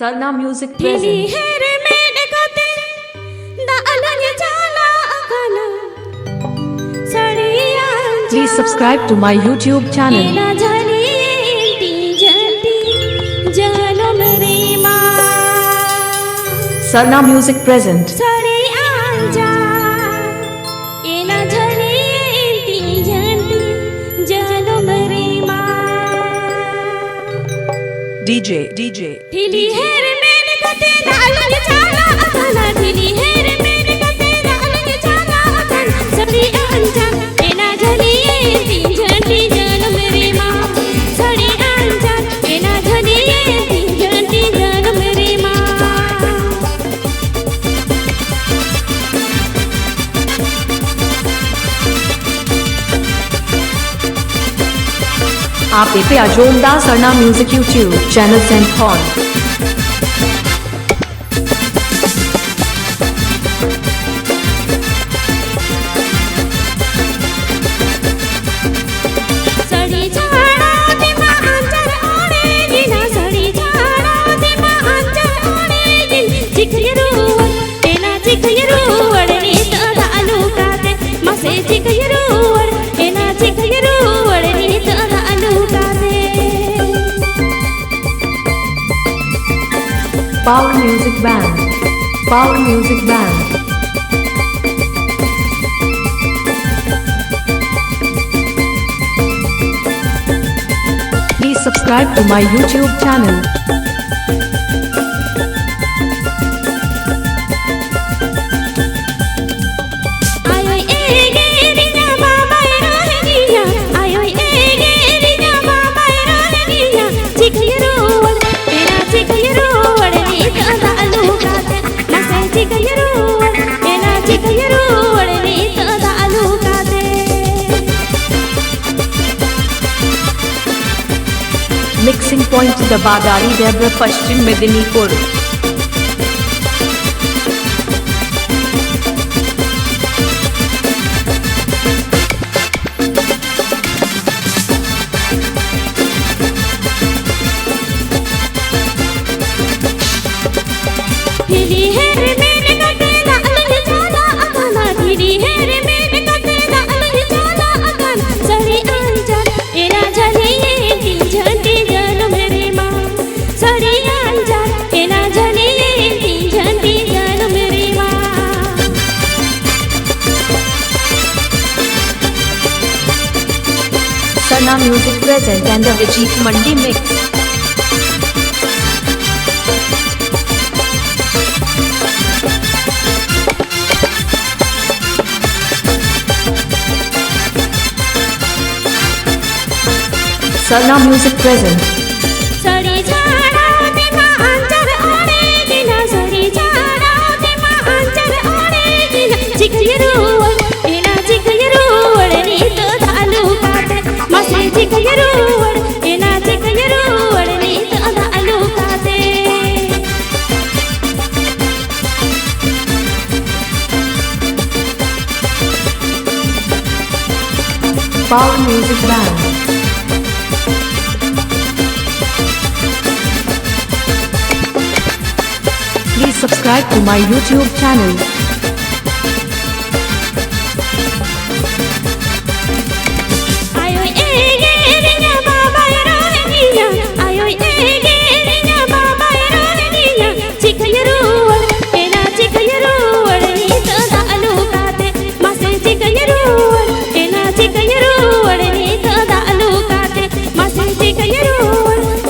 Sarna music presents. Please subscribe to my YouTube channel. Sarna music present. DJ ढीली हेर मैंने कते डाल चाला अखाना ढीली हेर मैंने कते डाल चाला अखाना सड़ी अंजान एना झली तीन झंडी जान मेरी माँ सड़ी अंजान एना झली तीन झंडी जान मेरी माँ Aapeya जोरदार सरना म्यूजिक यूट्यूब चैनल से फोन सड़ी झाड़ा दिमा अंजर ओणे जिना सड़ी झाड़ा दिमा अंजर ओणे जिन चिखयरू एना चिखयरू वडनी तदा अलुकाते मसे चिखयरू एना चिखयरू वडनी तदा अलुकाते Power Music Band. Power Music Band. Please subscribe to my YouTube channel. आयो एगे रिना बाबा रोहनिया आयो एगे रिना बाबा रोहनिया चिखयरू एना चिखयरू वडनी तदा अलुकाते मसे चिखयरू एना चिखयरू वडनी तदा अलुकाते Mixing point Vill-Dabadari Debra Paschim Medinipur. ढीली हेर मैंने कते डाल चाला अखाना ढीली हेर मैंने कते डाल चाला अखाना सड़ी अंजान एना झली तीन झंडी जान मेरी माँ सड़ी अंजान एना झली तीन झंडी जान मेरी माँ Sarna music present and the Abhijit Mandi mix. Sarna music present. सड़ी झाड़ा दिमा अंजर ओणे जिना सड़ी झाड़ा दिमा अंजर ओणे जिना चिखयरू एना चिखयरू वडनी तदा अलुकाते मसे चिखयरू एना चिखयरू वडनी तदा अलुकाते Power Music Band. Please subscribe to my YouTube channel. आयो एगे रिना बाबा रोहनिया आयो एगे रिना बाबा रोहनिया चिखयरू एना चिखयरू वडनी तदा अलुकाते मसे चिखयरू एना चिखयरू वडनी तदा अलुकाते मसे चिखयरू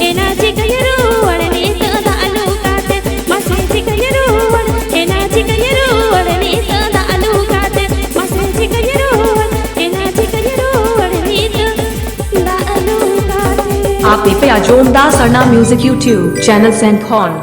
एना चिखयरू वडनी तदा अलुकाते मसे चिखयरू एना चिखयरू वडनी तदा अलुकाते मसे चिखयरू एना चिखयरू वडनी तदा अलुकाते Aapeya जोरदार सरना म्यूजिक यूट्यूब चैनल से फोन